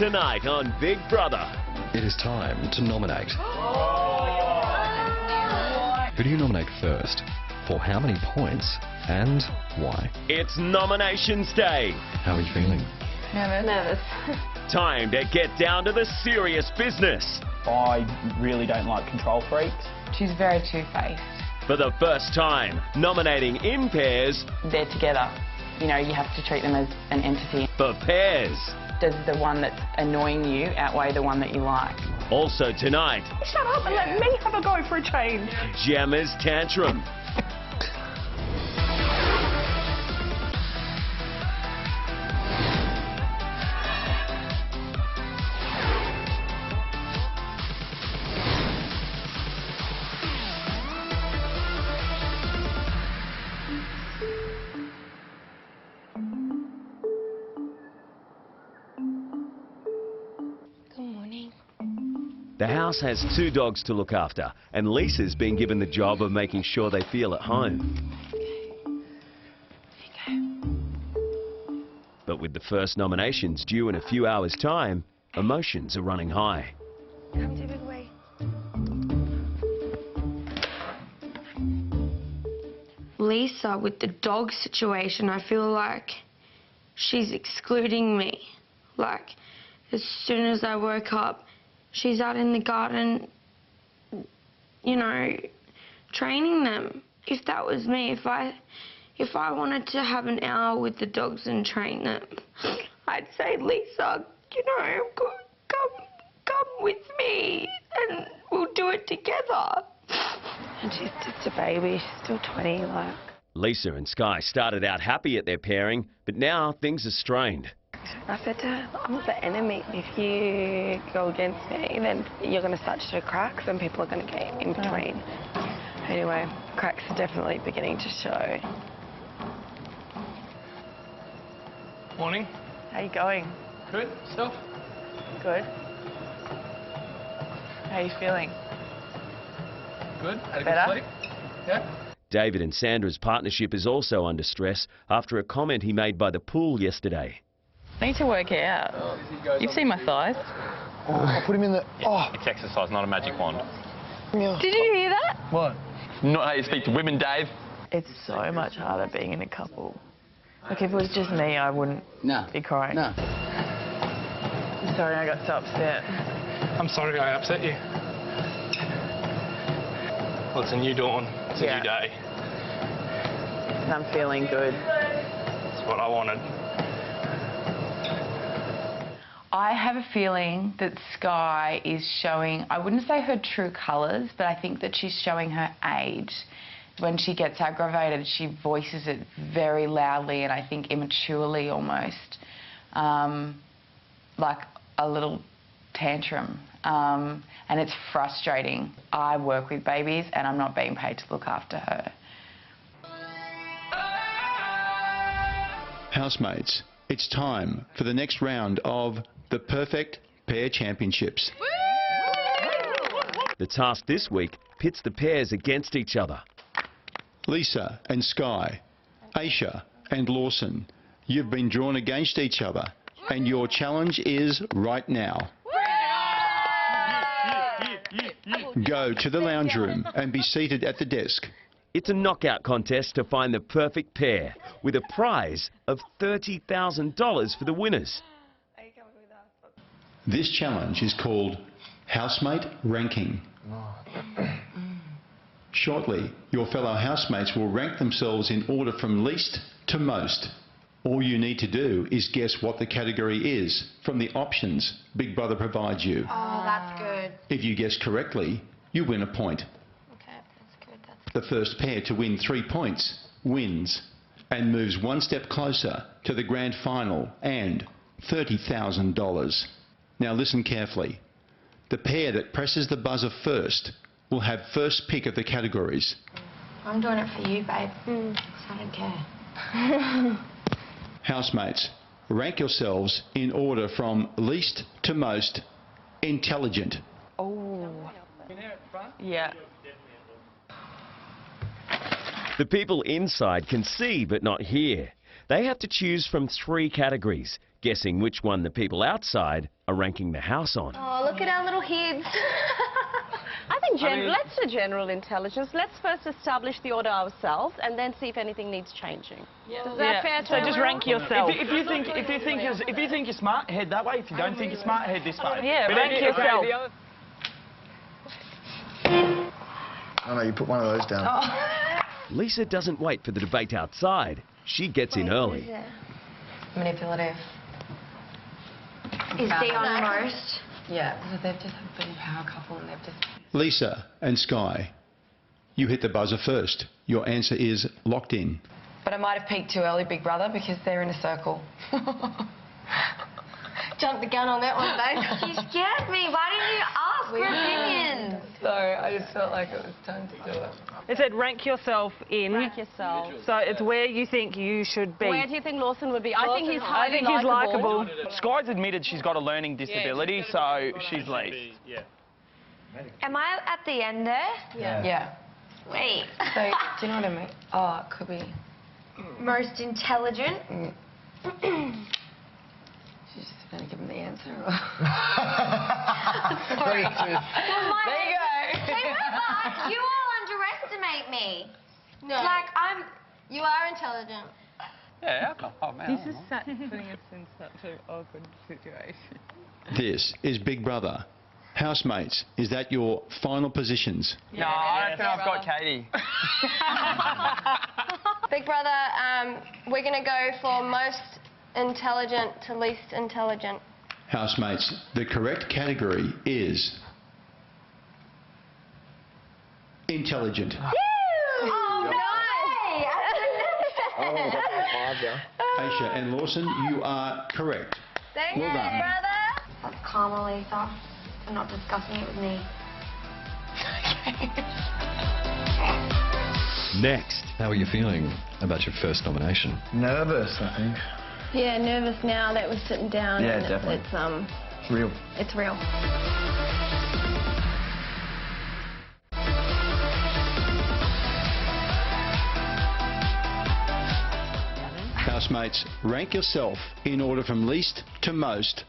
tonight on Big Brother. It is time to nominate. Who do you nominate first? For how many points? And why? It's nominations day. How are you feeling? Nervous. Time to get down to the serious business. I really don't like control freaks. She's very two-faced. For the first time, nominating in pairs They're together. You know, you have to treat them as an entity. for pairs. Does the one that's annoying you outweigh the one that you like? Also tonight, Shut up and let me have a go for a change. Gemma's tantrum. The house has 2 dogs to look after, and Lisa's been given the job of making sure they feel at home. But with the first nominations due in a few hours' time, emotions are running high. Come to Big Way. Lisa, with the dog situation, I feel like she's excluding me. Like, as soon as I woke up, she's out in the garden, you know, training them. If that was me, if I wanted to have an hour with the dogs and train them, I'd say, Lisa, you know, come with me and we'll do it together. And she's just a baby, she's still 20, like. Lisa and Sky started out happy at their pairing, but now things are strained. I said to her, I'm not the enemy. If you go against me, then you're going to start to show cracks and people are going to get in between. Anyway, cracks are definitely beginning to show. Morning. How you going? Good. Stuff? Good. How you feeling? Good. Had a Better? good sleep? Yeah. David and Sandra's partnership is also under stress after a comment he made by the pool yesterday. I need to work it out. You've seen my thighs. Oh, I put him in the... Oh, It's exercise, not a magic wand. yeah. Did you hear that? What? Not how you speak to women, Dave. It's so much harder being in a couple. Like, if it was just me, I wouldn't be crying. No. I'm sorry I got so upset. I'm sorry I upset you. Well, it's a new dawn. It's a Yeah. new day. And I'm feeling good. It's what I wanted. I have a feeling that Sky is showing, I wouldn't say her true colours, but I think that she's showing her age. When she gets aggravated, she voices it very loudly and I think immaturely almost, like a little tantrum. And it's frustrating. I work with babies and I'm not being paid to look after her. Housemates, it's time for the next round of the Perfect Pair Championships. The task this week pits the pairs against each other. Lisa and Sky, Aisha and Lawson, you've been drawn against each other and your challenge is right now. Go to the lounge room and be seated at the desk. It's a knockout contest to find the perfect pair, with a prize of $30,000 for the winners. This challenge is called Housemate Ranking. Shortly, your fellow housemates will rank themselves in order from least to most. All you need to do is guess what the category is from the options Big Brother provides you. Oh, that's good. If you guess correctly, you win a point. Okay, that's good. The first pair to win 3 points wins and moves one step closer to the grand final and $30,000. Now listen carefully. The pair that presses the buzzer first will have first pick of the categories. I'm doing it for you, babe. So I don't care. Housemates, rank yourselves in order from least to most intelligent. Oh. Yeah. The people inside can see but not hear. They have to choose from 3 categories, guessing which one the people outside are ranking the house on. Oh, look at our little heads. I think let's do general intelligence. Let's first establish the order ourselves and then see if anything needs changing. Is that fair? So just rank yourself. If you think you're smart, head that way. If you don't think you're smart, head this way. Yeah, rank yourself. Oh no, you put one of those down. Lisa doesn't wait for the debate outside. She gets in early. Manipulative. Is they on most? Yeah, because they've just been a power couple and they've just... Lisa and Sky, you hit the buzzer first. Your answer is locked in. But I might have peaked too early, Big Brother, because they're in a circle. Jump the gun on that one, babe. You scared me. Why didn't you ask for opinions? Sorry, I just felt like it was time to do it. It said rank yourself in. Rank yourself. So it's where you think you should be. Where do you think Lawson would be? I think he's I highly think he's likeable. Sky's admitted she's got a learning disability, so she's least. Am I at the end there? Yeah. Wait. So, do you know what I mean? Oh, it could be... Most intelligent? She's just going to give him the answer. Sorry. There you go. You all underestimate me. No. Like, You are intelligent. Yeah, oh man. This is putting us in such an awkward situation. This is Big Brother. Housemates, is that your final positions? No, I reckon I've got Katie. Big Brother, we're going to go for most intelligent to least intelligent. Housemates, the correct category is intelligent. oh, no! Aisha and Lawson, you are correct. Thank Well you, done. brother. That's karma, Lisa, for not discussing it with me. Next. How are you feeling about your first nomination? Nervous, I think. Yeah, nervous now that we're sitting down. Yeah, and definitely. It's Real. It's real. Housemates, rank yourself in order from least to most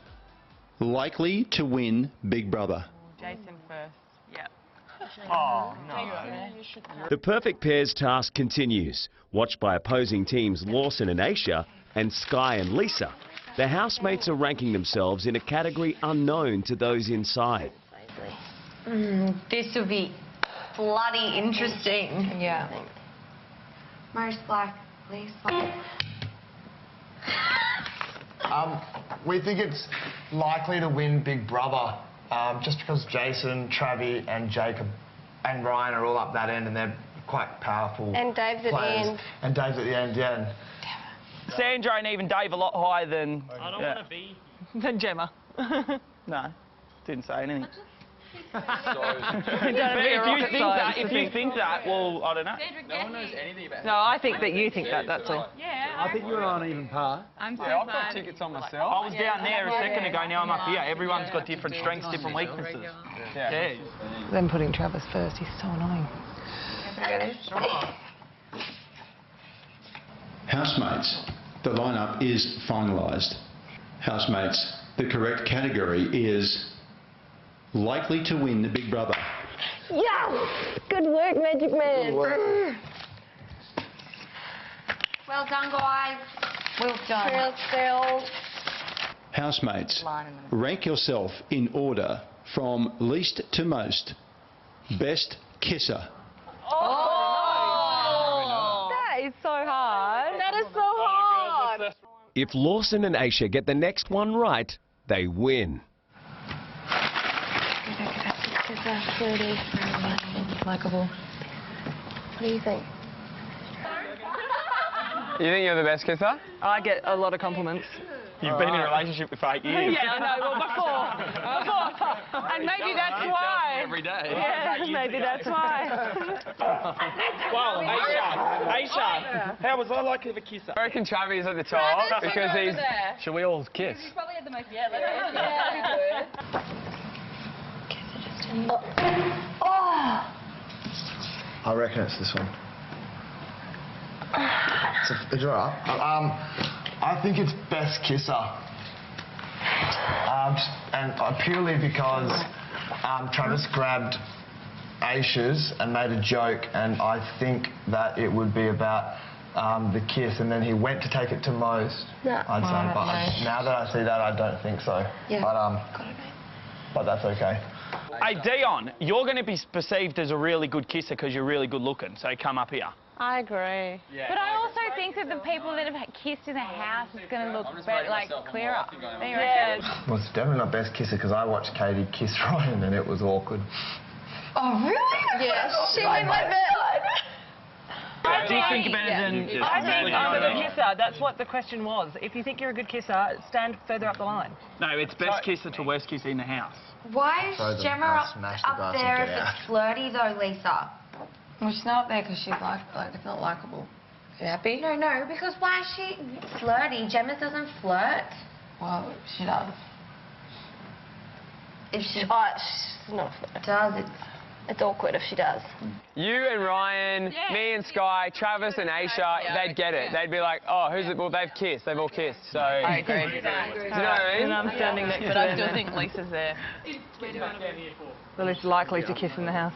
likely to win Big Brother. Jason first. Yeah. Oh, no. The perfect pairs task continues. Watched by opposing teams Lawson and Aisha and Sky and Lisa, the housemates are ranking themselves in a category unknown to those inside. This will be bloody interesting. Yeah. Most likely. We think it's likely to win Big Brother, just because Jason, Travi and Jacob and Ryan are all up that end and they're quite powerful And Dave's at the players. end. And Dave's at the end, yeah. Sandra and even Dave a lot higher than... I don't want to be. Than Gemma. No, didn't say anything. Don't But be a rocket scientist if to you think. think that, well, I don't know. No one knows anything about No, I think that you think that, that's all. I think you're on even par. I'm so I've glad. got tickets on myself. I was down there a second ago, now I'm up here. Everyone's got different strengths, different weaknesses. Yeah. Them putting Travis first, he's so annoying. Housemates, the lineup is finalised. Housemates, the correct category is likely to win the Big Brother. Yes! Good work, Magic Man. Well done, guys. Well done. Real still. Housemates, rank yourself in order from least to most. Best kisser. That is so hard. That is so hard. If Lawson and Aisha get the next one right, they win. Likeable. What do you think? You think you're the best kisser? I get a lot of compliments. You've been in a relationship for 8 years. Yeah, I know. Well, before. And maybe that's why. Every day. Yeah, maybe that's why. Well, Aisha, how was I like of a kisser? I reckon Travis at the top because he's... Should we all kiss? Probably had the most... I reckon it's this one. It's all right. I think it's best kisser. Purely because Travis grabbed Aisha's and made a joke, and I think that it would be about the kiss, and then he went to take it to most, I'd say. But now that I see that, I don't think so. Yeah. But that's okay. Hey, Dion, you're going to be perceived as a really good kisser because you're really good looking, so come up here. I agree. Yeah. But I also think that the people that have kissed in the house is going to look better, like clearer. Well, it's definitely not best kisser because I watched Katie kiss Ryan and it was awkward. Oh, really? Yes, she went like that. Do you think better than... I think I'm a good kisser. That's what the question was. If you think you're a good kisser, stand further up the line. No, it's best kisser to worst kisser in the house. Why is Gemma up there if it's flirty though, Lisa? Well, she's not up there because she's like it's not likable. You happy? No, because why is she flirty? Gemma doesn't flirt. Well, she does. If she she's not flirt. does, it's awkward if she does. You and Ryan, me and Sky, Travis and Aisha, they'd get it. They'd be like, oh, who's it? Well, they've kissed. They've all kissed. So. I agree. Do you know what I mean? And I'm standing next to her. But I still think Lisa's there. The least likely to kiss in the house.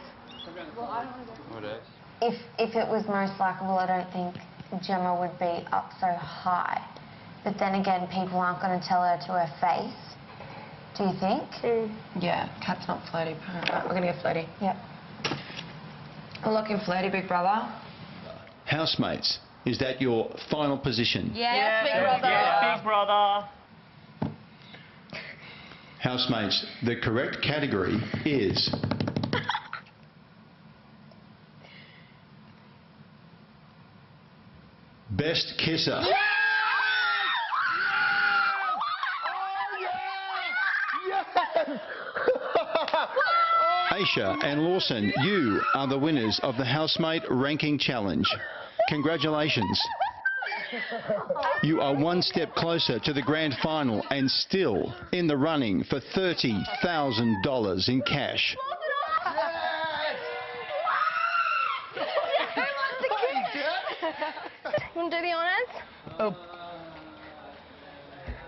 if it was most likable, I don't think Gemma would be up so high. But then again, people aren't going to tell her to her face. Do you think? Yeah, Kat's not flirty. Right, we're going to get flirty. Yep. We're looking flirty, big brother. Housemates, is that your final position? Yes, big brother. Yes, big brother. Housemates, the correct category is... Best Kisser. Aisha and Lawson, you are the winners of the Housemate Ranking Challenge. Congratulations. You are one step closer to the grand final and still in the running for $30,000 in cash. You want to do the honours? Oh.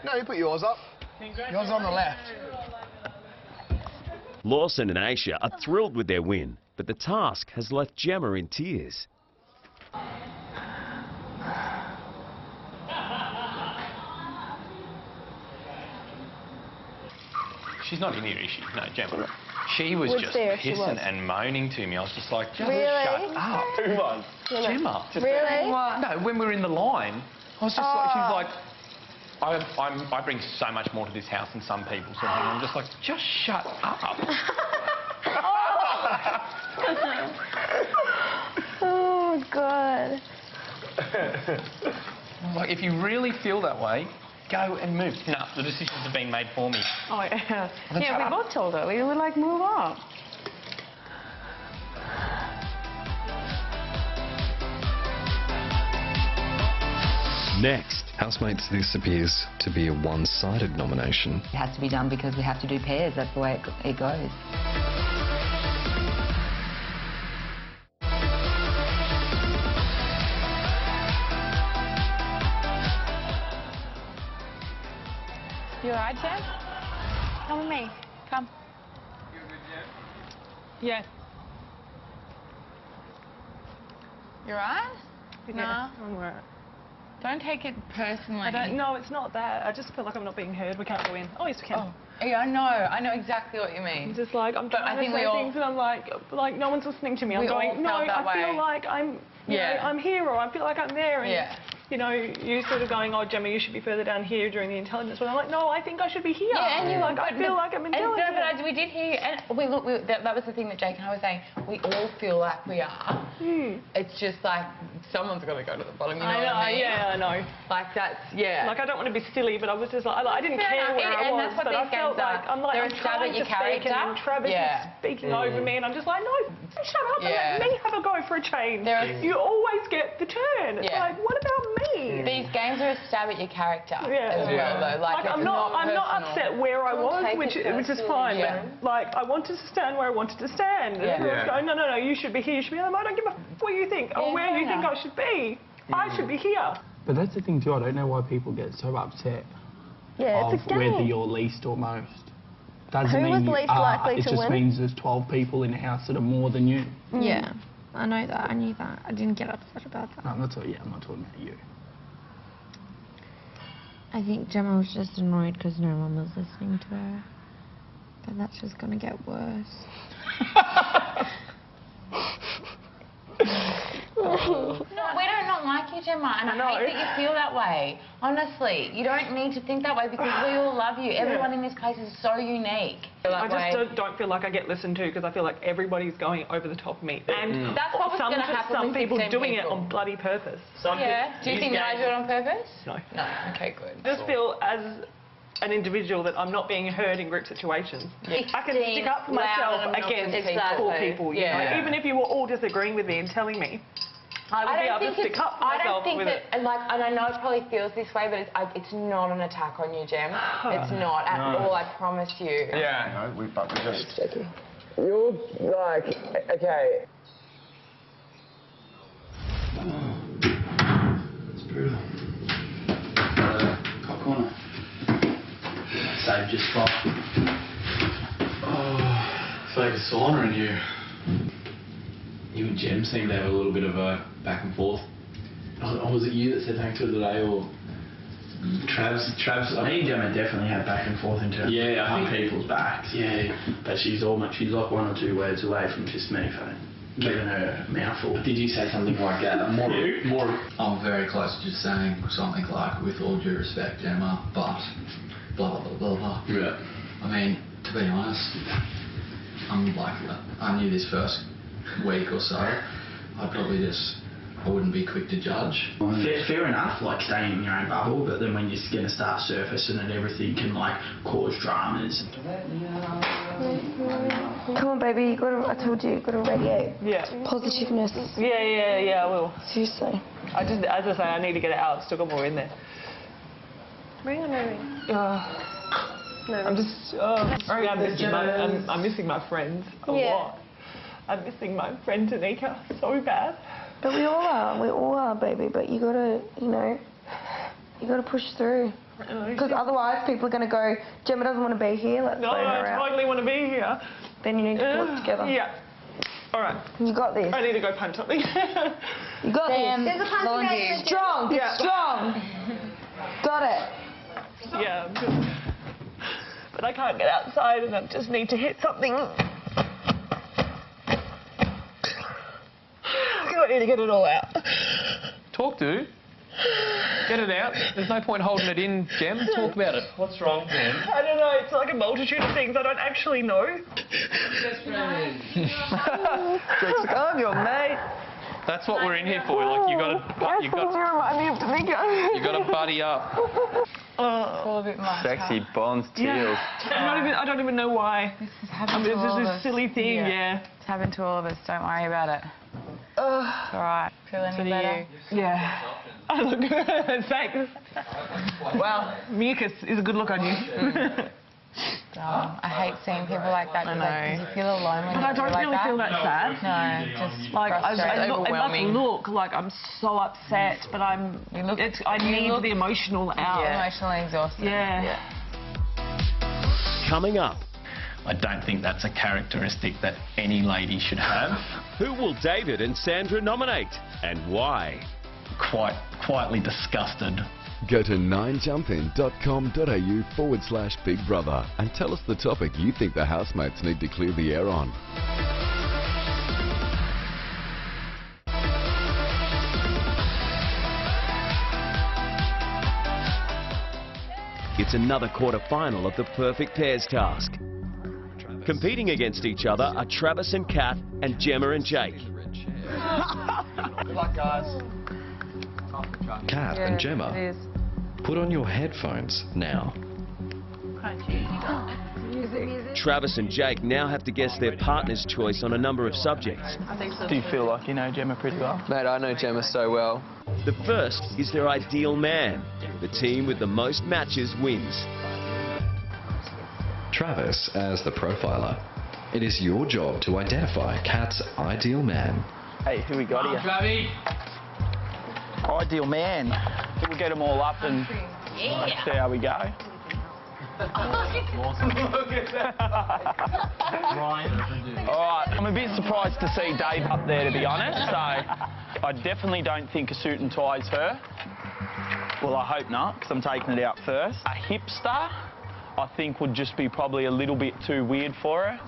No, you put yours up. Yours on the left. Lawson and Aisha are thrilled with their win, but the task has left Gemma in tears. She's not in here, is she? No, Gemma. She was just pissing and moaning to me. I was just like, just shut up. Who was? Gemma. Really? No, when we were in the line, I was just like, she was like, I bring so much more to this house than some people. Sort of thing. I'm just like, just shut up. Oh, God. Like, if you really feel that way, go and move. No, the decisions have been made for me. Oh, yeah. Yeah, we both told her. We were like, move up. Next. Housemates, this appears to be a one-sided nomination. It has to be done because we have to do pairs. That's the way it goes. You alright, Jen? Come with me. Come. You good, Jen? Yes. You alright? No. I'm alright. Don't take it personally. I don't. No, it's not that. I just feel like I'm not being heard. We can't go in. Oh, yes, we can. Oh, yeah, I know exactly what you mean. I'm just like, I'm trying to say things and I'm like no one's listening to me. I'm going, no, I feel like I'm, you know, I'm here, or I feel like I'm there. And, you know, you sort of going, oh, Gemma, you should be further down here during the intelligence. But I'm like, no, I think I should be here. Yeah, and like, I feel like I'm intelligent. But we did hear, and that was the thing that Jake and I were saying. We all feel like we are. It's just like someone's got to go to the bottom. You know what I mean? Yeah, I know. Like that's Like I don't want to be silly, but I was just like, I didn't care where I was, but I felt like I'm trying to speak, and Travis is speaking over me, and I'm just like, no, shut up and let me have a go for a change. You always get the turn. It's like, what about me? These games are a stab at your character as well, though. Like I'm not upset where I was, which is fine. But like I wanted to stand where I wanted to stand. And everyone's going, no, you should be here. You should be. I don't give a what you think or where you think I should be. I should be here. But that's the thing too, I don't know why people get so upset Yeah, it's a game. whether you're least or most. Doesn't Who mean was you least are, likely it to just win? means there's 12 people in the house that are more than you. Yeah, I know that. I knew that. I didn't get upset about that. No, I'm not talking about you. I think Gemma was just annoyed because no one was listening to her. But that's just going to get worse. No, we don't not like you, Gemma, and I hate that you feel that way. Honestly, you don't need to think that way because we all love you. Everyone in this place is so unique. I just don't feel like I get listened to because I feel like everybody's going over the top of me. And that's what was going to happen some with people 16 doing people. it on bloody purpose. Do you think that I do it on purpose? No. No. Okay, good. I just feel as an individual that I'm not being heard in group situations. I can stick up for myself against poor people. You know? Even if you were all disagreeing with me and telling me, I would be able to stick up for myself with it. And I know it probably feels this way, but it's not an attack on you, Gem. It's not at all, I promise you. Yeah. No, but we just... You're like, okay. It's brutal. Cop corner. Saved your spot. Oh, it's like a sauna in here. You and Jem seem to have a little bit of a back and forth. Or was it you that said thanks to her today, or Travis? Me and Gemma definitely have back and forth in terms of other people's backs. Yeah, but she's like 1 or 2 words away from just me giving her a mouthful. Did you say something like that? More. I'm very close to just saying something like, with all due respect, Gemma, but blah blah blah blah. Yeah. I mean, to be honest, I knew this first week or so. I wouldn't be quick to judge. Fair enough, like staying in your own bubble, but then when you're going to start surfacing and everything can like cause dramas. Come on, baby. I told you, you got to radiate. Yeah. Positiveness. Yeah, I will. Seriously. As I say, I need to get it out. I've still got more in there. Ring or no ring? I'm just, I'm missing my friends a lot. I'm missing my friend Tanika so bad. But we all are, baby. But you gotta, you gotta push through. Because otherwise people are gonna go, Gemma doesn't want to be here, let's throw her out. No, I totally want to be here. Then you need to pull it together. Yeah. All right. You got this. I need to go punch something. You got this. There's a punch. Strong, strong. Got it. Yeah, but I can't get outside and I just need to hit something. I need to get it all out. Talk, dude. Get it out. There's no point holding it in, Gem. Talk about it. What's wrong, Gem? I don't know. It's like a multitude of things I don't actually know. Jake's like, I'm your mate. That's what we're in here for. Like you got to buddy up. A bit much. Sexy bonds teals. I don't even know why. This is happening to all of us. This silly thing, yeah. It's happened to all of us. Don't worry about it. It's all right. Feel any better? Yeah. I look good. Thanks. Well, mucus is a good look on you. I hate seeing people like that. I know. Because you feel alone when but I don't really feel that sad. No, just like overwhelming. It must look like I'm so upset, but I need the emotional out. Yeah. Emotionally exhausted. Yeah. Coming up. I don't think that's a characteristic that any lady should have. Who will David and Sandra nominate, and why? Quietly disgusted. Go to 9jumpin.com.au/Big Brother and tell us the topic you think the housemates need to clear the air on. It's another quarter-final of the Perfect Pairs task. Competing against each other are Travis and Kat and Gemma and Jake. Good luck, guys. Kat and Gemma, put on your headphones now. Travis and Jake now have to guess their partner's choice on a number of subjects. Do you feel like you know Gemma pretty well? Mate, I know Gemma so well. The first is their ideal man. The team with the most matches wins. Travis, as the profiler, it is your job to identify Kat's ideal man. Hey, who we got here? Travi. Ideal man. We'll get them all up and see how we go. Awesome. Ryan. All right, I'm a bit surprised to see Dave up there, to be honest. So I definitely don't think a suit and tie is her. Well, I hope not, because I'm taking it out first. A hipster, I think, would just be probably a little bit too weird for her.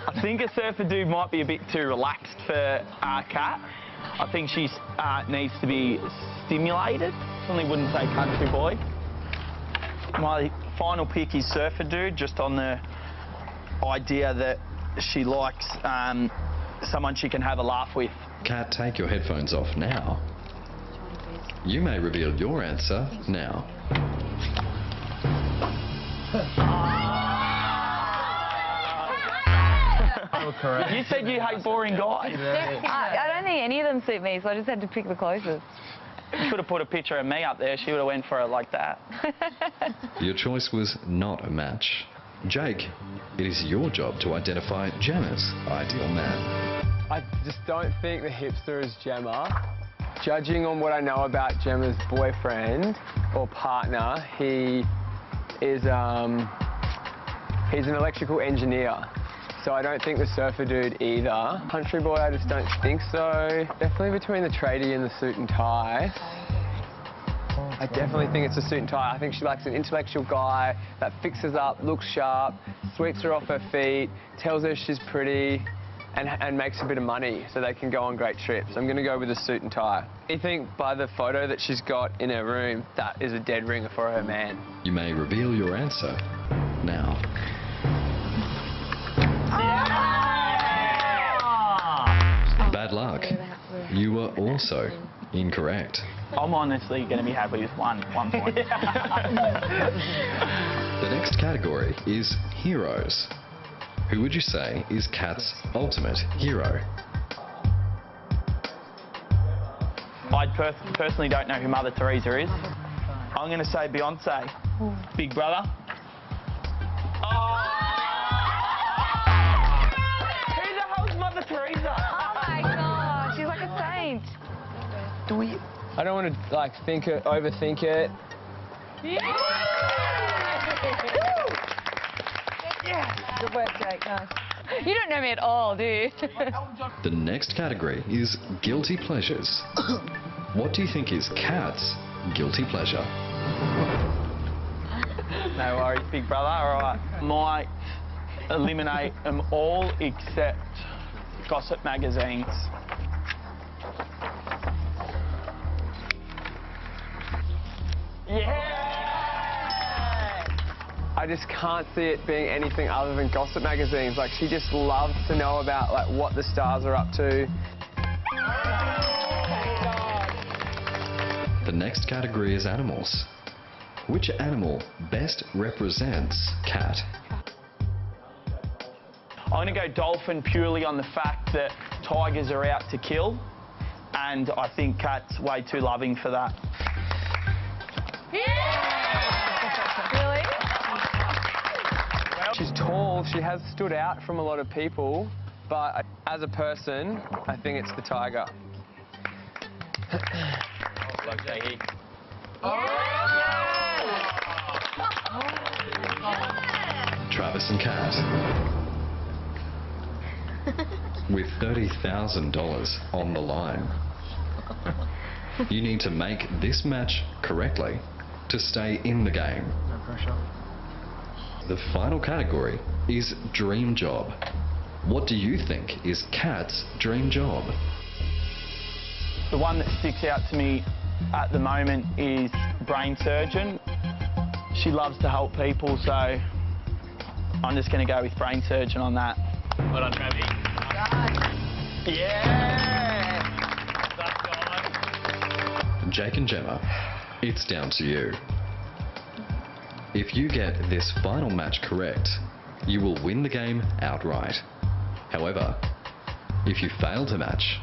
I think a surfer dude might be a bit too relaxed for Kat. I think she needs to be stimulated. Certainly wouldn't say country boy. My final pick is surfer dude, just on the idea that she likes someone she can have a laugh with. Kat, take your headphones off now. You may reveal your answer now. You said you hate boring guys. I don't think any of them suit me, so I just had to pick the closest. You could have put a picture of me up there. She would have went for it like that. Your choice was not a match. Jake, it is your job to identify Gemma's ideal man. I just don't think the hipster is Gemma. Judging on what I know about Gemma's boyfriend or partner, he is he's an electrical engineer. So I don't think the surfer dude either. Country boy, I just don't think so. Definitely between the tradie and the suit and tie. I definitely think it's a suit and tie. I think she likes an intellectual guy that fixes up, looks sharp, sweeps her off her feet, tells her she's pretty, and makes a bit of money so they can go on great trips. I'm going to go with a suit and tie. I think by the photo that she's got in her room, that is a dead ringer for her man. You may reveal your answer now. Bad luck. You were also incorrect. I'm honestly going to be happy with one point. The next category is heroes. Who would you say is Kat's ultimate hero? I personally don't know who Mother Teresa is. I'm going to say Beyonce. Big Brother. Who the hell's Mother Teresa? Oh my God, she's like a saint. I don't want to overthink it. Yeah. Good work, Jake. Nice. You don't know me at all, do you? The next category is guilty pleasures. What do you think is Kat's guilty pleasure? No worries, Big Brother. All right. Might eliminate them all except gossip magazines. Yeah! I just can't see it being anything other than gossip magazines. Like, she just loves to know about, like, what the stars are up to. The next category is animals. Which animal best represents Kat? I'm going to go dolphin purely on the fact that tigers are out to kill, and I think Kat's way too loving for that. Really? She's tall, she has stood out from a lot of people, but as a person, I think it's the tiger. Travis and Kat. With $30,000 on the line. You need to make this match correctly to stay in the game. No pressure. The final category is dream job. What do you think is Kat's dream job? The one that sticks out to me at the moment is brain surgeon. She loves to help people, so I'm just going to go with brain surgeon on that. Well done, Travis. Yeah! Jake and Gemma, it's down to you. If you get this final match correct, you will win the game outright. However, if you fail to match,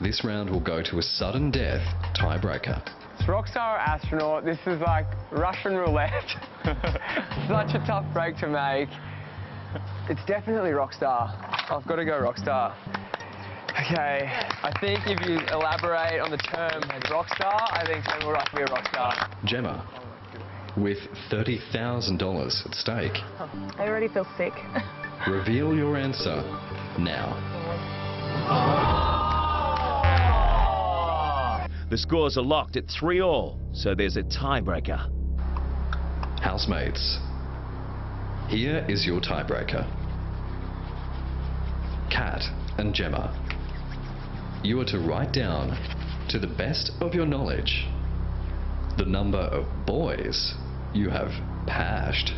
this round will go to a sudden death tiebreaker. It's rockstar or astronaut. This is like Russian roulette. Such a tough break to make. It's definitely rockstar. I've got to go rockstar. Okay, I think if you elaborate on the term rock star, I think Gemma would like to be a rock star. Gemma, with $30,000 at stake, I already feel sick. reveal your answer now. The scores are locked at 3-all, so there's a tiebreaker. Housemates, here is your tiebreaker. Kat and Gemma, you are to write down, to the best of your knowledge, the number of boys you have pashed.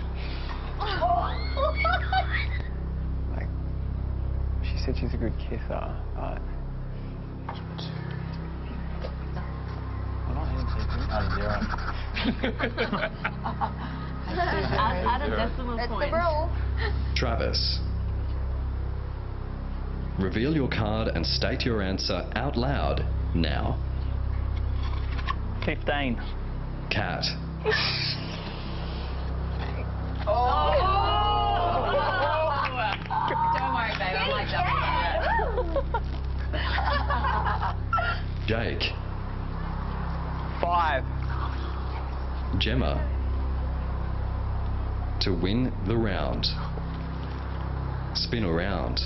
Like, she said she's a good kisser, but... Add a decimal point. That's the rule. Travis, reveal your card and state your answer out loud now. 15. Kat, Oh! Don't worry, babe. I like that. Jake, 5. Gemma, to win the round, spin around.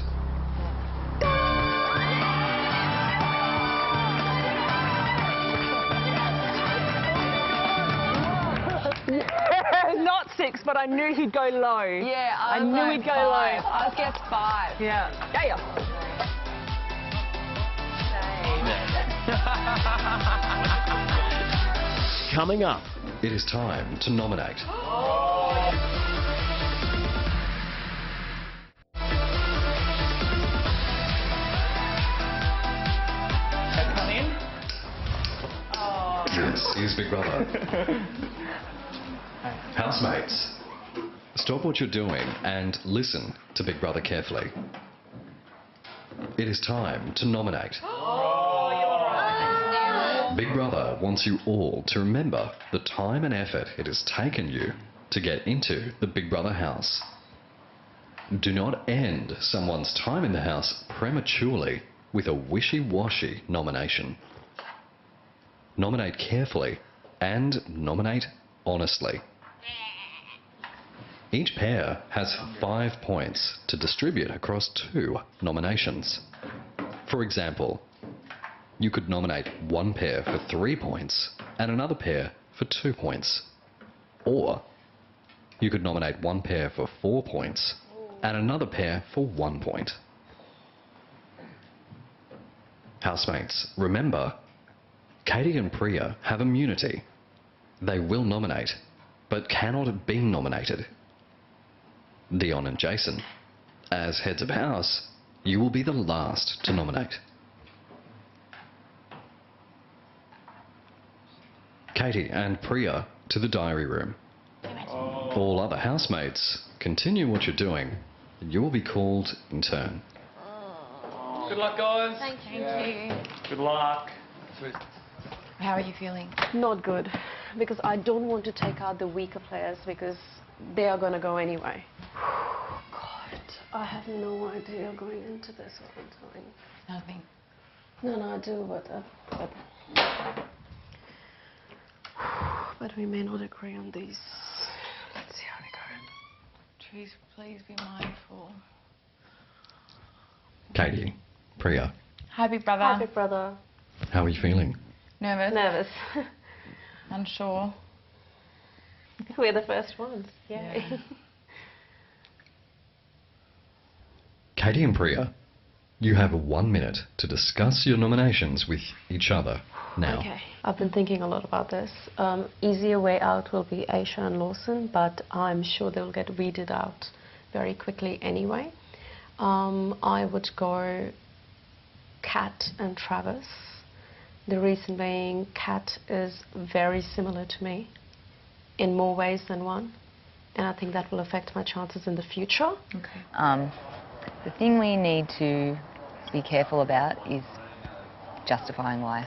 Not 6, but I knew he'd go low. Yeah, I knew he'd go low. I was guessed 5. Yeah. Yeah. Coming up. It is time to nominate. Come in. This is Big Brother. Housemates, stop what you're doing and listen to Big Brother carefully. It is time to nominate. Big Brother wants you all to remember the time and effort it has taken you to get into the Big Brother house. Do not end someone's time in the house prematurely with a wishy-washy nomination. Nominate carefully and nominate honestly. Each pair has 5 points to distribute across 2 nominations. For example, you could nominate one pair for 3 points and another pair for 2 points. Or you could nominate one pair for 4 points and another pair for 1 point. Housemates, remember, Katie and Priya have immunity. They will nominate, but cannot be nominated. Dion and Jason, as heads of house, you will be the last to nominate. Katie and Priya to the diary room. All other housemates, continue what you're doing, and you will be called in turn. Good luck, guys. Thank you. Good luck. How are you feeling? Not good, because I don't want to take out the weaker players because they are going to go anyway. God, I have no idea going into this what I'm doing. Nothing. No, I do, but we may not agree on these. Let's see how they go. Please be mindful. Katie, Priya, Hi, Big Brother. Hi, Big Brother. how are you feeling? Nervous? Nervous. Unsure? We're the first ones. Yeah. Katie and Priya, you have 1 minute to discuss your nominations with each other now. Okay. I've been thinking a lot about this. Easier way out will be Aisha and Lawson, but I'm sure they'll get weeded out very quickly anyway. I would go Kat and Travis. The reason being, Kat is very similar to me in more ways than one, and I think that will affect my chances in the future. Okay. The thing we need to be careful about is justifying why.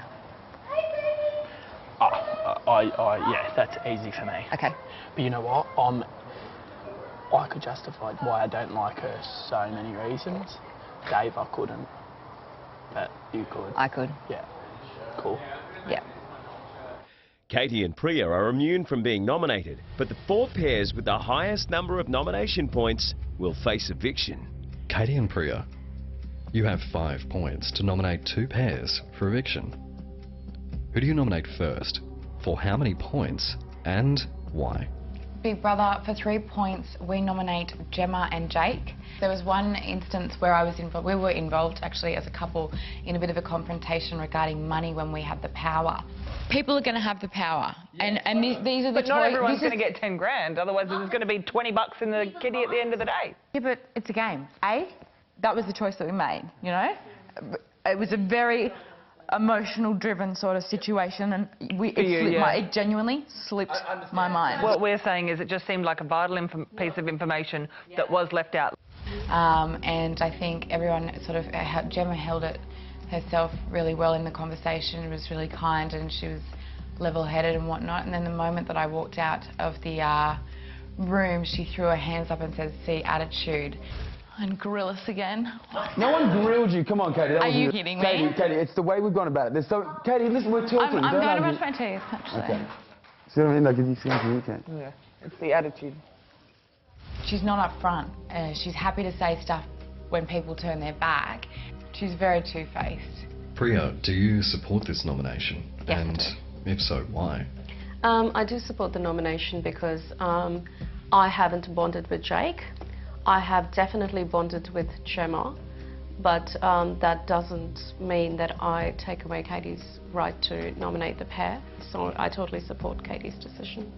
Yeah, that's easy for me. Okay. But you know what? I could justify why I don't like her so many reasons. Dave, I couldn't. bet you could. I could. Yeah. Cool. Yeah. Katie and Priya are immune from being nominated, but the 4 pairs with the highest number of nomination points will face eviction. Katie and Priya, you have 5 points to nominate 2 pairs for eviction. Who do you nominate first? For how many points? And why? Big Brother, for 3 points, we nominate Gemma and Jake. There was one instance where I was involved, we were involved actually as a couple in a bit of a confrontation regarding money when we had the power. People are going to have the power, and these are the But not everyone's going to get 10 grand, otherwise there's going to be 20 bucks in the kitty at the end of the day. Yeah, but it's a game. That was the choice that we made, you know? It was a very emotional-driven sort of situation, and it genuinely slipped my mind. What we're saying is it just seemed like a vital piece of information that was left out. And I think everyone sort of, Gemma held it herself really well in the conversation. It was really kind and she was level-headed and whatnot. And then the moment that I walked out of the room, she threw her hands up and said, "See, attitude." And grill us again. No one grilled you. Come on, Katie. Are you kidding me? Katie, it's the way we've gone about it. Katie, listen, we're talking. I'm going to brush my teeth, actually. Okay. See what I mean? Like, if you see anything, you can. Yeah, it's the attitude. She's not up front. She's happy to say stuff when people turn their back. She's very two-faced. Priya, do you support this nomination? Yes, and if so, why? I do support the nomination because I haven't bonded with Jake. I have definitely bonded with Gemma, but that doesn't mean that I take away Katie's right to nominate the pair. So I totally support Katie's decision.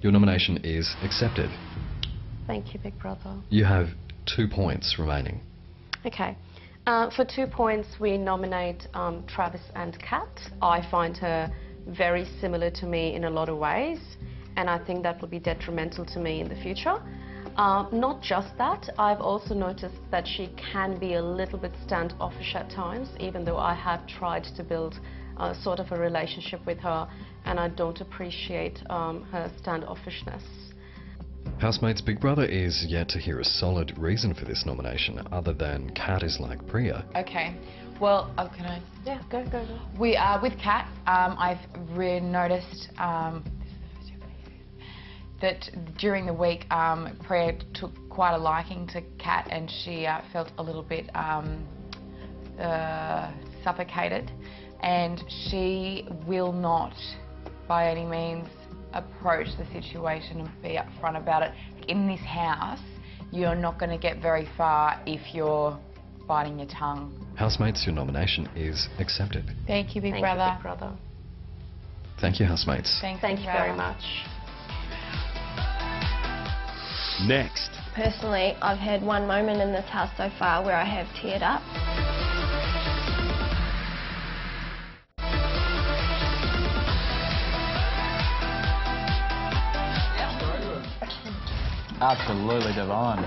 Your nomination is accepted. Thank you, Big Brother. You have 2 points remaining. Okay. For 2 points, we nominate Travis and Kat. I find her very similar to me in a lot of ways, and I think that will be detrimental to me in the future. Not just that, I've also noticed that she can be a little bit standoffish at times, even though I have tried to build sort of a relationship with her, and I don't appreciate her standoffishness. Housemates, Big Brother is yet to hear a solid reason for this nomination, other than Kat is like Priya. Okay. Well, can I? Yeah, go. We are with Kat. I've noticed that during the week, Priya took quite a liking to Kat, and she felt a little bit suffocated, and she will not, by any means, approach the situation and be upfront about it. In this house, you're not going to get very far if you're biting your tongue. Housemates, your nomination is accepted. Thank you, Big Brother. You, Big Brother. Thank you, housemates. Thank you very much. Next. Personally, I've had one moment in this house so far where I have teared up. Absolutely divine.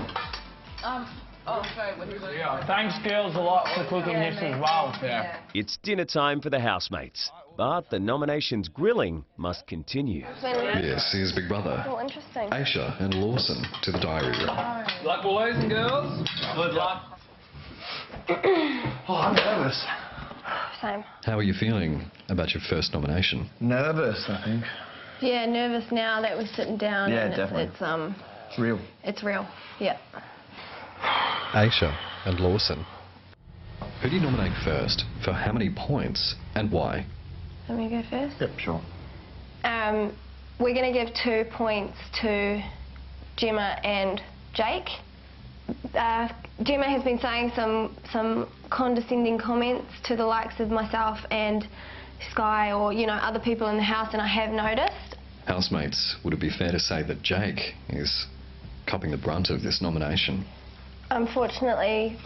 Thanks, girls, a lot for cooking this as well. Yeah. It's dinner time for the housemates, but the nominations grilling must continue. Yes, here's Big Brother. Oh, interesting. Aisha and Lawson to the diary room. Good luck, boys and girls. Good luck. Oh, I'm nervous. Same. How are you feeling about your first nomination? Nervous, I think. Yeah, nervous now that we're sitting down. Yeah, and definitely. It's real. It's real. Yeah. Aisha and Lawson. Who do you nominate first? For how many points and why? Let me go first. Yep, sure. We're going to give 2 points to Gemma and Jake. Gemma has been saying some condescending comments to the likes of myself and Sky, or other people in the house, and I have noticed. Housemates, would it be fair to say that Jake is copping the brunt of this nomination? Unfortunately,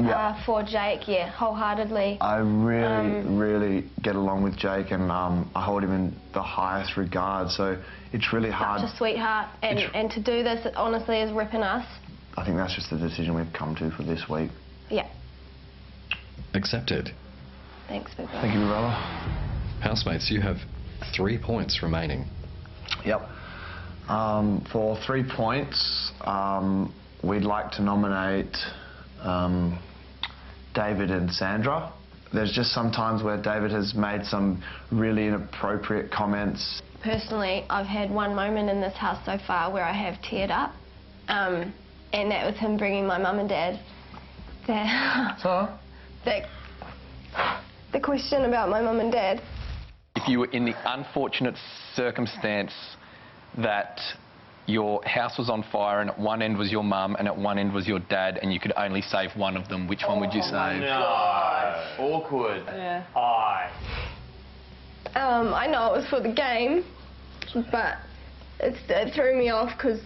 for Jake, yeah, wholeheartedly. I really get along with Jake, and I hold him in the highest regard, so it's really hard. Such a sweetheart, and to do this, honestly, is ripping us. I think that's just the decision we've come to for this week. Yeah. Accepted. Thanks, Big Brother. Thank you, brother. Housemates, you have 3 points remaining. Yep. For 3 points, we'd like to nominate David and Sandra. There's just some times where David has made some really inappropriate comments. Personally, I've had one moment in this house so far where I have teared up, and that was him bringing my mum and dad. The question about my mum and dad. If you were in the unfortunate circumstance that your house was on fire and at one end was your mum and at one end was your dad and you could only save one of them, which one would you save? No. Awkward. Yeah. I know it was for the game, but it threw me off because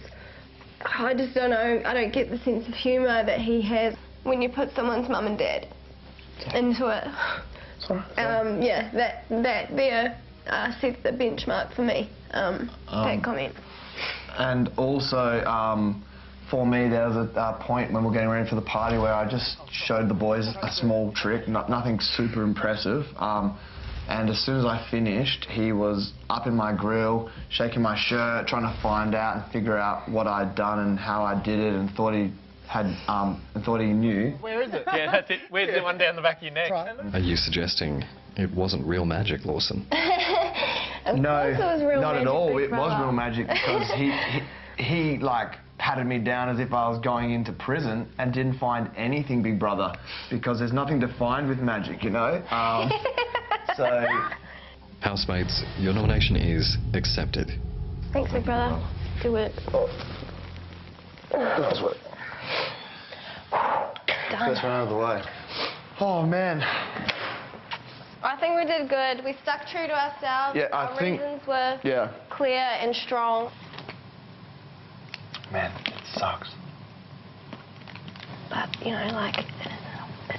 I just don't know, I don't get the sense of humour that he has when you put someone's mum and dad into it. Yeah, that there sets the benchmark for me, that comment. And also, for me, there was a point when we were getting ready for the party where I just showed the boys a small trick, nothing super impressive. And as soon as I finished, he was up in my grill, shaking my shirt, trying to find out and figure out what I'd done and how I did it, and thought he knew. Where is it? Yeah, that's it. Where's the one down the back of your neck? Are you suggesting it wasn't real magic, Lawson? No, not at all. Big It was real magic because he like patted me down as if I was going into prison and didn't find anything, Big Brother, because there's nothing to find with magic, you know. So, Housemates, your nomination is accepted. Thanks, Big Brother. Good work. Nice work. Done. First one out of the way. Oh man. I think we did good. We stuck true to ourselves. Yeah, Our reasons were clear and strong. Man, it sucks. But, you know, like, it is an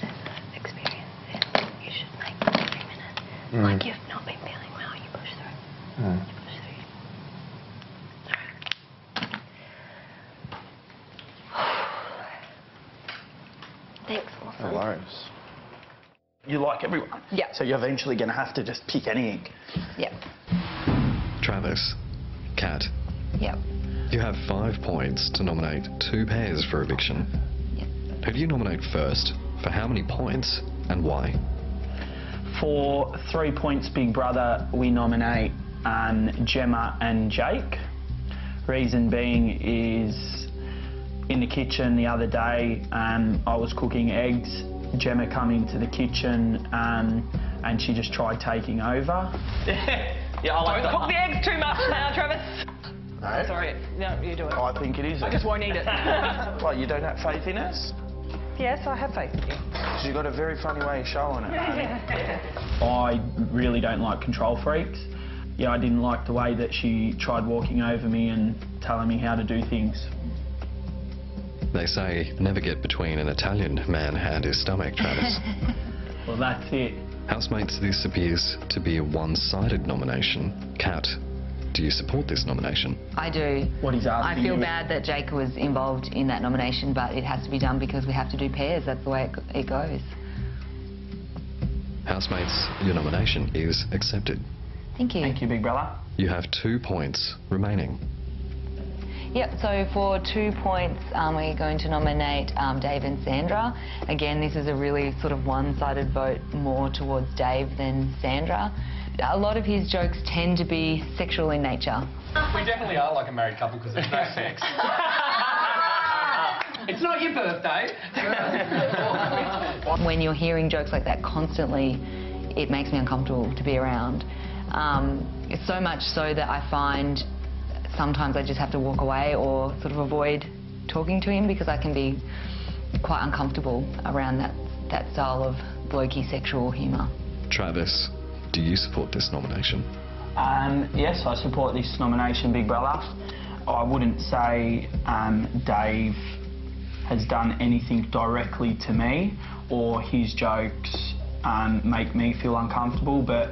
experience and you should make it every minute. Like, you've not been feeling well, you push through. You push through. Thanks, Lawson. No worries. You like everyone. Yeah. So you're eventually going to have to just pick any. Yep. Travis, Kat, Yep. you have 5 points to nominate 2 pairs for eviction. Yep. Who do you nominate first? For how many points and why? For 3 points, Big Brother, we nominate Gemma and Jake. Reason being is in the kitchen the other day, I was cooking eggs. Gemma come into the kitchen and she just tried taking over. Yeah, I like Don't cook the eggs too much now, Travis. No? Sorry, no, you do it. I think it is. I just won't eat it. What, you don't have faith in us? Yes, I have faith in you. You've got a very funny way of showing it. I really don't like control freaks. Yeah, I didn't like the way that she tried walking over me and telling me how to do things. They say never get between an Italian man and his stomach, Travis. Well, that's it. Housemates, this appears to be a one-sided nomination. Kat, do you support this nomination? I do. What he's asking I feel you. bad that Jake was involved in that nomination, but it has to be done because we have to do pairs. That's the way it goes. Housemates, your nomination is accepted. Thank you. Thank you, Big Brother. You have 2 points remaining. Yep, so for 2 points, we're going to nominate Dave and Sandra. Again, this is a really sort of one-sided vote, more towards Dave than Sandra. A lot of his jokes tend to be sexual in nature. We definitely are like a married couple because there's no sex. It's not your birthday. When you're hearing jokes like that constantly, it makes me uncomfortable to be around. It's so much so that I find sometimes I just have to walk away or sort of avoid talking to him because I can be quite uncomfortable around that style of blokey sexual humour. Travis, do you support this nomination? Yes, I support this nomination, Big Brother. I wouldn't say Dave has done anything directly to me or his jokes make me feel uncomfortable, but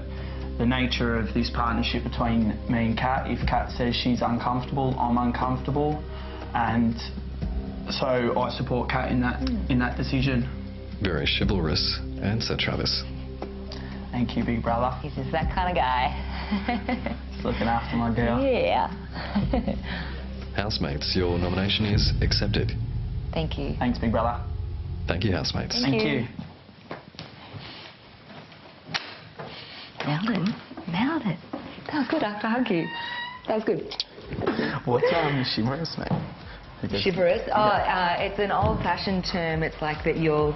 the nature of this partnership between me and Kat, if Kat says she's uncomfortable, I'm uncomfortable, and so I support Kat in that decision. Very chivalrous answer, Travis. Thank you, Big Brother. He's just that kind of guy. He's looking after my girl. Yeah. Housemates, your nomination is accepted. Thank you. Thanks, Big Brother. Thank you, housemates. Thank you. Nailed it. Nailed it. That was good. I have to hug you. That was good. What's chivalrous, mate? Chivalrous? Oh, it's an old-fashioned term. It's like that you're...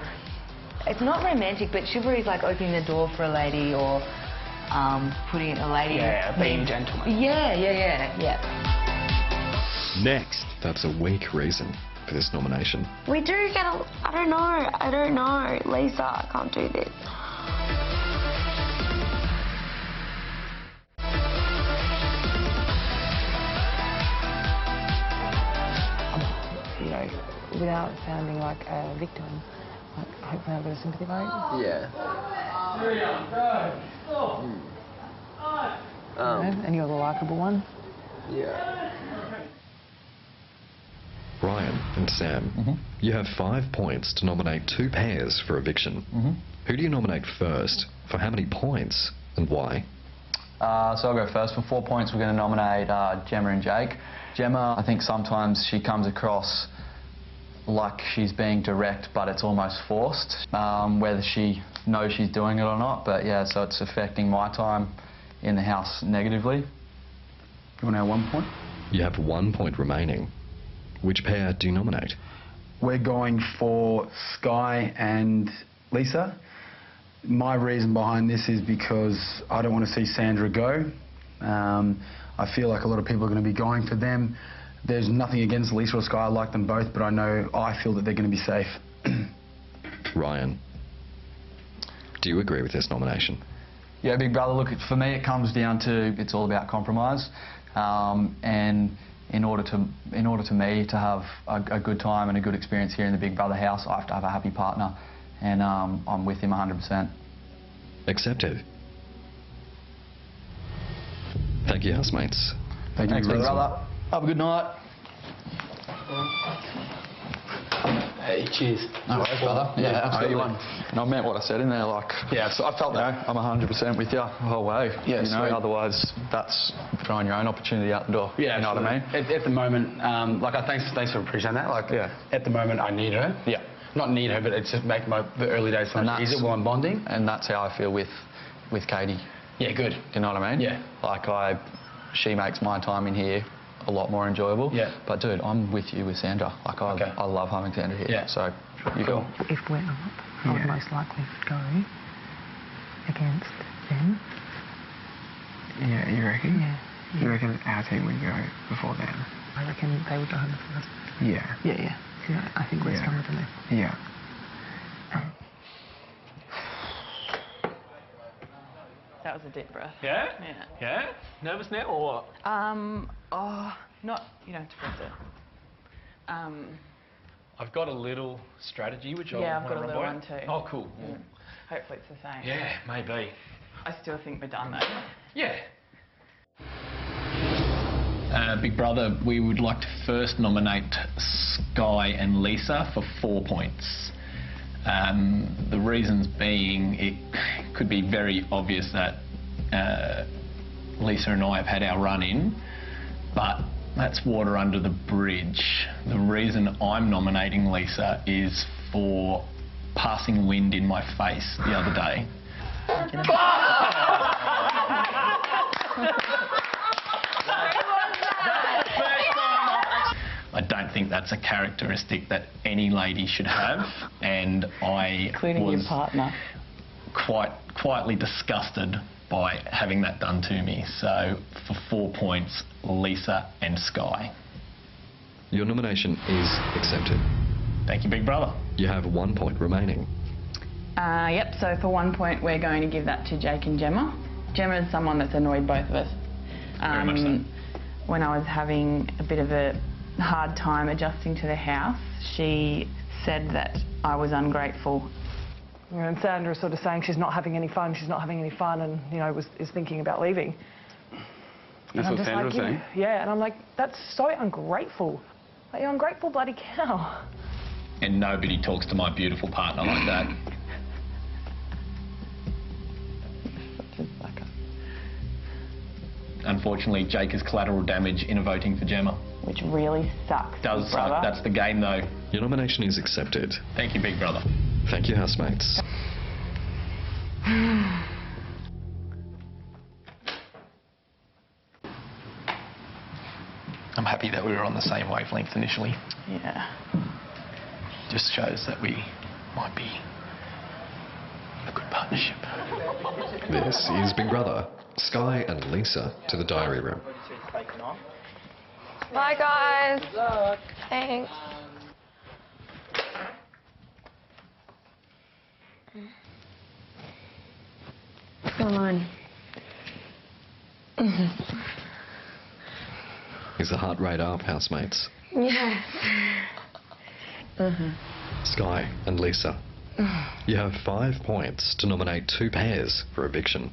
It's not romantic, but chivalry is like opening the door for a lady or putting a lady... Yeah, being a gentleman. Yeah. Next. That's a weak reason for this nomination. We do get a... I don't know. Lisa, I can't do this. You know, without sounding like a victim, like, hopefully I've got a sympathy vote. Yeah. And you're the likeable one. Yeah. Ryan and Sam, you have 5 points to nominate 2 pairs for eviction. Who do you nominate first? For how many points and why? So I'll go first. For 4 points, we're going to nominate Gemma and Jake. Gemma, I think sometimes she comes across like she's being direct, but it's almost forced, whether she knows she's doing it or not. But yeah, so it's affecting my time in the house negatively. You want to have 1 point? You have 1 point remaining. Which pair do you nominate? We're going for Sky and Lisa. My reason behind this is because I don't want to see Sandra go. I feel like a lot of people are going to be going for them. There's nothing against Lisa or Sky. I like them both, but I feel that they're going to be safe. Ryan, do you agree with this nomination? Yeah, Big Brother, look, for me it comes down to it's all about compromise. And in order to me to have a good time and a good experience here in the Big Brother house, I have to have a happy partner, and I'm with him 100%. Accepted. Thank you, housemates. Thanks, Big Brother. Have a good night. Hey, cheers. No worries, brother. Yeah, absolutely. And I meant what I said in there, like... Yeah, so I felt that. I'm 100% with you the whole way. Yeah, you know, otherwise that's throwing your own opportunity out the door. Yeah, you know what I mean? At the moment, thanks for appreciating that. Like, at the moment, I need her. Yeah. Not need her, but it's just making the early days so much easier while I'm bonding. And that's how I feel with Katie. Yeah, good. Do you know what I mean? Yeah. Like, she makes my time in here a lot more enjoyable. Yeah. But dude, I'm with you with Sandra. Like, I love having Sandra here. Yeah. So you go. If we're not, I would most likely go against them. Yeah, you reckon? Yeah. You reckon our team would go before them? I reckon they would go home first. Yeah. Yeah. I think we're stronger than them. Yeah. That was a deep breath. Yeah? Yeah? Nervous now or what? Not, you don't have to press it. I've got a little strategy which I've got a little one too. Oh, cool. Hopefully it's the same. Yeah, maybe. I still think we're done though. Yeah. Big Brother, we would like to first nominate Sky and Lisa for 4 points. The reasons being, it could be very obvious that Lisa and I have had our run-in, but that's water under the bridge. The reason I'm nominating Lisa is for passing wind in my face the other day. I don't think that's a characteristic that any lady should have, and I Including was your partner. quietly disgusted by having that done to me. So for 4 points, Lisa and Sky. Your nomination is accepted. Thank you, Big Brother. You have 1 point remaining. Yep, so for 1 point, we're going to give that to Jake and Gemma. Gemma is someone that's annoyed both of us. Very much so. When I was having a bit of a hard time adjusting to the house, she said that I was ungrateful. And Sandra's sort of saying she's not having any fun, and, you know, is thinking about leaving. That's what Sandra was saying? Yeah, and I'm like, that's so ungrateful. Like, you ungrateful bloody cow. And nobody talks to my beautiful partner like that. Unfortunately, Jake is collateral damage in a voting for Gemma. Which really sucks. Does suck. That's the game, though. Your nomination is accepted. Thank you, Big Brother. Thank you, housemates. I'm happy that we were on the same wavelength initially. Yeah. Just shows that we might be a good partnership. This is Big Brother. Sky and Lisa to the diary room. Bye, guys. Thanks. Come on. Is the heart rate up, housemates? Yes. Sky and Lisa. You have 5 points to nominate 2 pairs for eviction.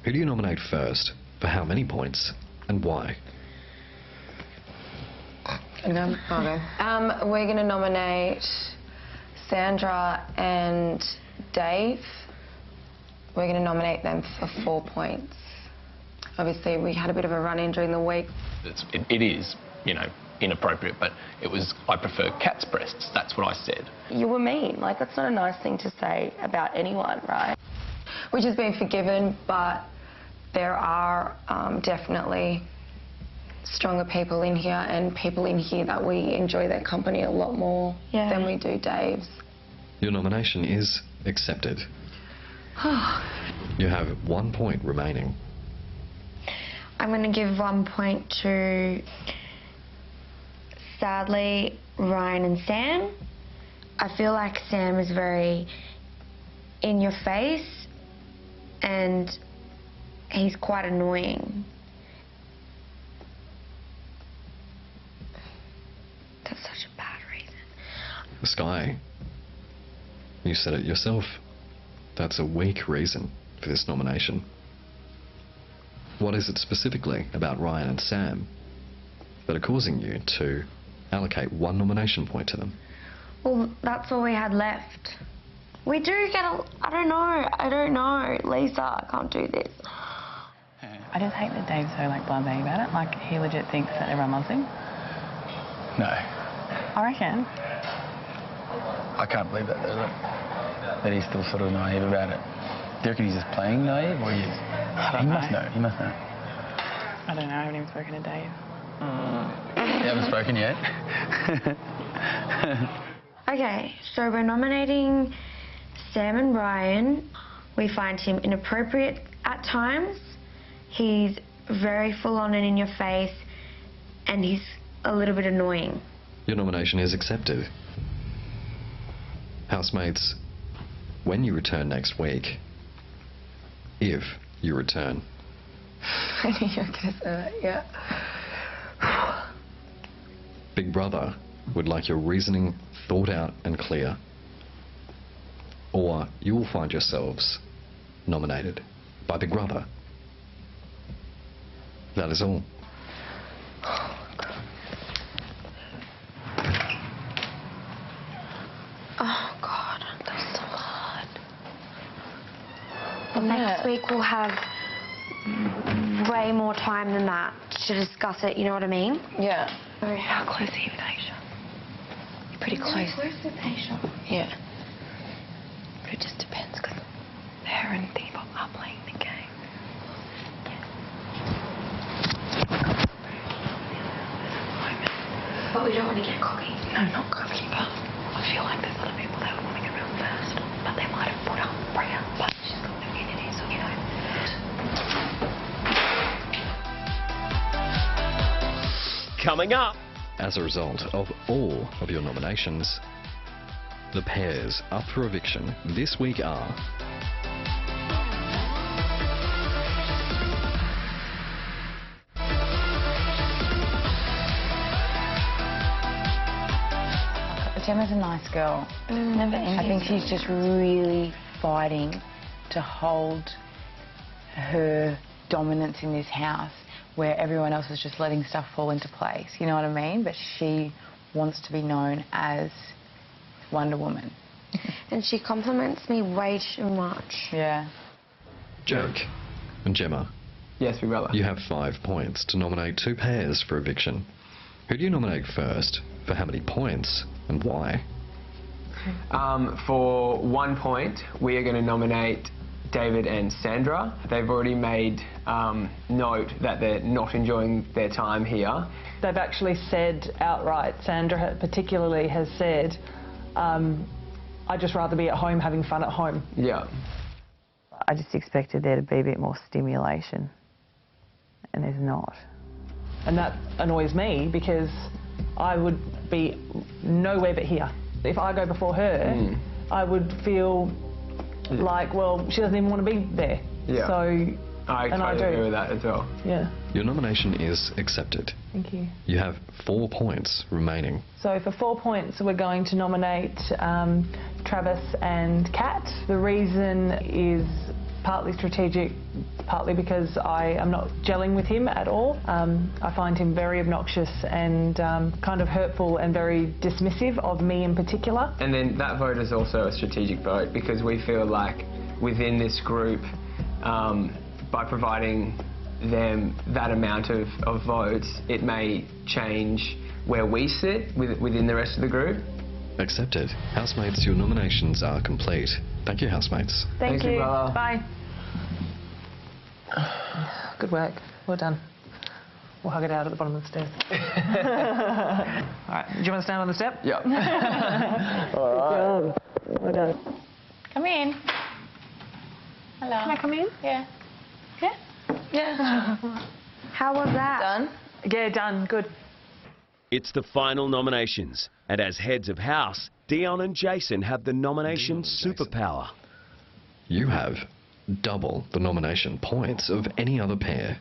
Who do you nominate first? For how many points? And why? We're going to nominate Sandra and Dave. We're going to nominate them for 4 points. Obviously, we had a bit of a run-in during the week. It is, you know, inappropriate, but it was, I prefer cat's breasts. That's what I said. You were mean. Like, that's not a nice thing to say about anyone, right? Which has been forgiven, but there are definitely stronger people in here and people in here that we enjoy their company a lot more than we do Dave's. Your nomination is accepted. You have 1 point remaining. I'm going to give 1 point to, sadly, Ryan and Sam. I feel like Sam is very in your face and he's quite annoying. That's such a bad reason. Sky, you said it yourself. That's a weak reason for this nomination. What is it specifically about Ryan and Sam that are causing you to allocate 1 nomination point to them? Well, that's all we had left. We do get a... I don't know. Lisa, I can't do this. I just hate that Dave's so, like, blasé about it. Like, he legit thinks that everyone loves him. No. I reckon. I can't believe that, though, that he's still sort of naive about it. Do you reckon he's just playing naive, or he is? He must know. He must know. I don't know. I haven't even spoken to Dave. You haven't spoken yet? Okay, so we're nominating Sam and Ryan. We find him inappropriate at times. He's very full-on and in your face, and he's a little bit annoying. Your nomination is accepted. Housemates, when you return next week, if you return. I knew you were going to say that, yeah. Big Brother would like your reasoning thought out and clear, or you will find yourselves nominated by Big Brother. That is all. Oh, God, that's so hard. Well, next week we'll have way more time than that to discuss it, you know what I mean? Yeah. How close are you with Aisha? You're pretty close. Close with Aisha. Yeah. But it just depends, because her and Thibaut are playing the game. But we don't want to get cocky. No, not cocky, but I feel like there's other people that would want to get around first. But they might have put up Bria, but she's got immunity, so, you know. Coming up. As a result of all of your nominations, the pairs up for eviction this week are... Gemma's a nice girl. I think she's just really fighting to hold her dominance in this house where everyone else is just letting stuff fall into place, you know what I mean? But she wants to be known as Wonder Woman. And she compliments me way too much. Yeah. Jake and Gemma. Yes, Big Brother. You have 5 points to nominate 2 pairs for eviction. Who do you nominate first? For how many points? And why? For 1 point, we are going to nominate David and Sandra. They've already made note that they're not enjoying their time here. They've actually said outright, Sandra particularly has said, I'd just rather be at home having fun at home. Yeah. I just expected there to be a bit more stimulation, and there's not. And that annoys me because I would be nowhere but here. If I go before her, I would feel like, well, she doesn't even want to be there. Yeah. So, I totally agree with that as well. Yeah. Your nomination is accepted. Thank you. You have 4 points remaining. So for 4 points, we're going to nominate Travis and Kat. The reason is partly strategic, partly because I am not gelling with him at all. I find him very obnoxious and kind of hurtful and very dismissive of me in particular. And then that vote is also a strategic vote because we feel like within this group, by providing them that amount of votes, it may change where we sit within the rest of the group. Accepted. Housemates, your nominations are complete. Thank you, housemates. Thank you. Bye. Good work. Well done. We'll hug it out at the bottom of the stairs. All right. Do you want to stand on the step? Yeah. All right. Well done. Come in. Hello. Can I come in? Yeah. Yeah? Yeah. How was that? Done? Yeah, done. Good. It's the final nominations, and as heads of house, Dion and Jason have the nomination superpower. You have double the nomination points of any other pair.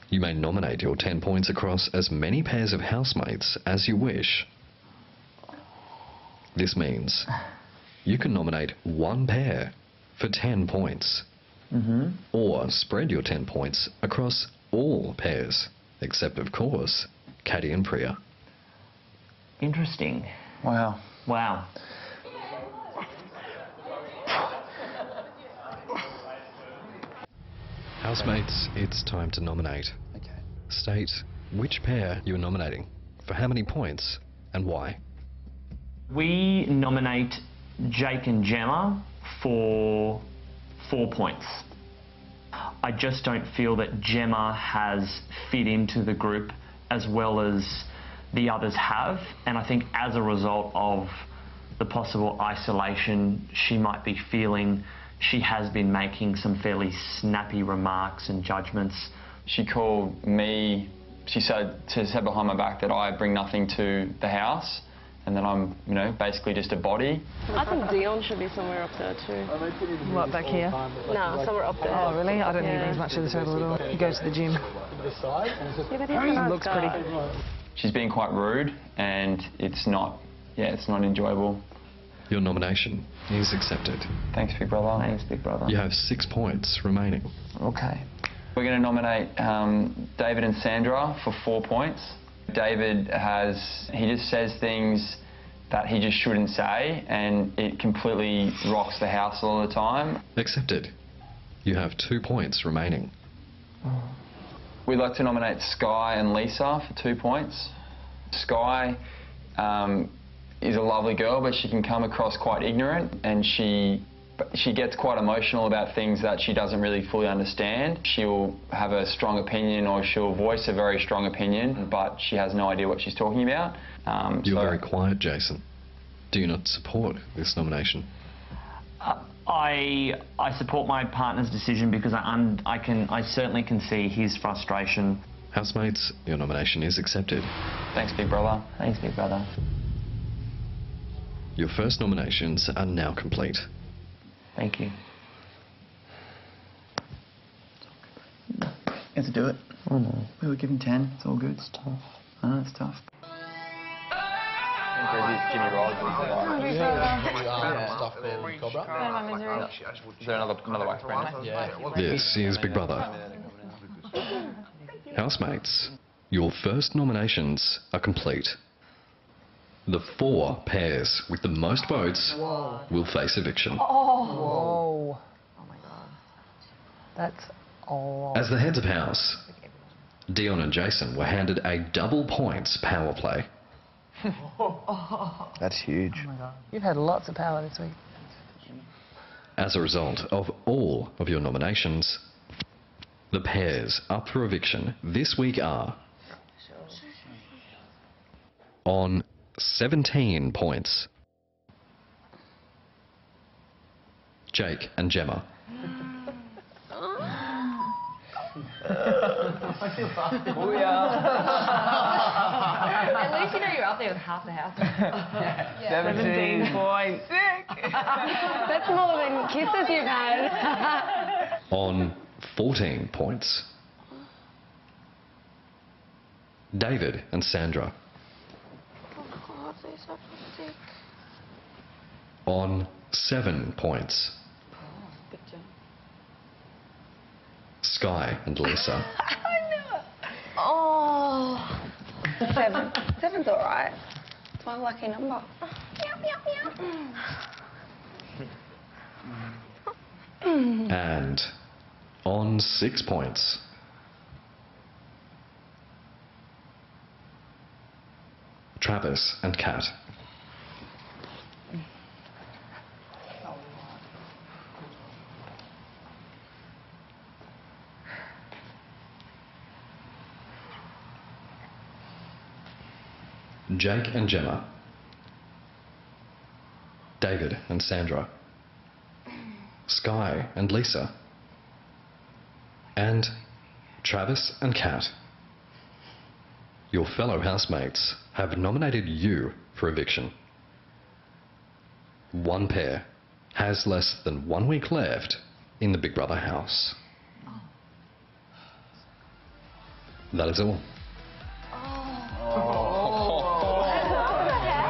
You may nominate your 10 points across as many pairs of housemates as you wish. This means you can nominate one pair for 10 points. Or spread your 10 points across all pairs, except, of course, Caddy and Priya. Interesting. Wow. Wow. Housemates, it's time to nominate. Okay. State which pair you're nominating, for how many points, and why. We nominate Jake and Gemma for 4 points. I just don't feel that Gemma has fit into the group as well as the others have, and I think as a result of the possible isolation she might be feeling, she has been making some fairly snappy remarks and judgments. She called me, she said behind my back that I bring nothing to the house and that I'm, you know, basically just a body. I think Dion should be somewhere up there too. What, back here? No, somewhere up there. Oh, really? I don't think he brings much to the table at all. He goes to the gym. Yeah, but he Looks pretty. She's being quite rude and it's not enjoyable. Your nomination is accepted. Thanks, Big Brother. Thanks, Big Brother. You have 6 points remaining. Okay. We're going to nominate David and Sandra for 4 points. David he just says things that he just shouldn't say and it completely rocks the house all the time. Accepted. You have 2 points remaining. We'd like to nominate Sky and Lisa for 2 points. Sky is a lovely girl, but she can come across quite ignorant and she gets quite emotional about things that she doesn't really fully understand. She'll have a strong opinion or she'll voice a very strong opinion, but she has no idea what she's talking about. You're very quiet, Jason. Do you not support this nomination? I support my partner's decision because I certainly can see his frustration. Housemates, your nomination is accepted. Thanks, Big Brother. Thanks, Big Brother. Your first nominations are now complete. Thank you. You have to do it. I know. We were given 10. It's all good. It's tough. I know, it's tough. Is there another wax brand? This is Big Brother. Housemates, your first nominations are complete. The 4 pairs with the most votes will face eviction. Oh. Oh my God. That's all. As the heads of house, Dion and Jason were handed a double points power play. That's huge. Oh my God. You've had lots of power this week. As a result of all of your nominations, the pairs up for eviction this week are on 17 points, Jake and Gemma. At least you know you're up there with half the house. 17 points. That's more than kisses you've had. On 14 points, David and Sandra. Oh, they're so sick. On 7 points, Sky and Lisa. Oh. 7. 7's all right. It's my lucky number. And on 6 points, Travis and Kat. Jake and Gemma. David and Sandra. Sky and Lisa. And Travis and Kat. Your fellow housemates have nominated you for eviction. One pair has less than 1 week left in the Big Brother house. That is all.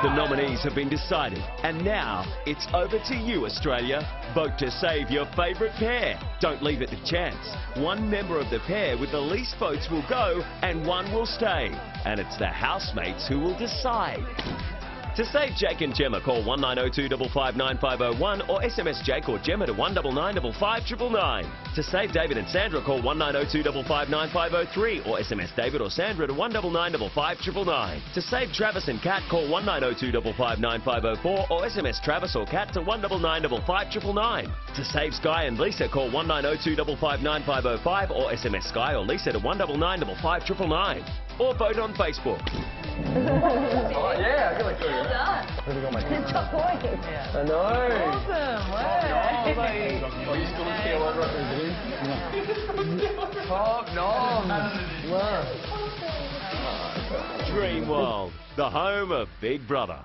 The nominees have been decided, and now it's over to you, Australia. Vote to save your favourite pair. Don't leave it to chance. One member of the pair with the least votes will go, and one will stay. And it's the housemates who will decide. To save Jake and Gemma, call 1902 559 501 or SMS Jake or Gemma to 199 559. To save David and Sandra, call 1902 559 503 or SMS David or Sandra to 199 559. To save Travis and Kat, call 1902 559 504 or SMS Travis or Kat to 199 559. To save Sky and Lisa, call 1902 559 505 or SMS Sky or Lisa to 199 559. Or vote on Facebook. Oh, yeah, I feel like doing it. Where have we got my team? Top point. I know. Awesome. Wow. Are you still in PL over Top noms. Wow. Dreamworld, the home of Big Brother.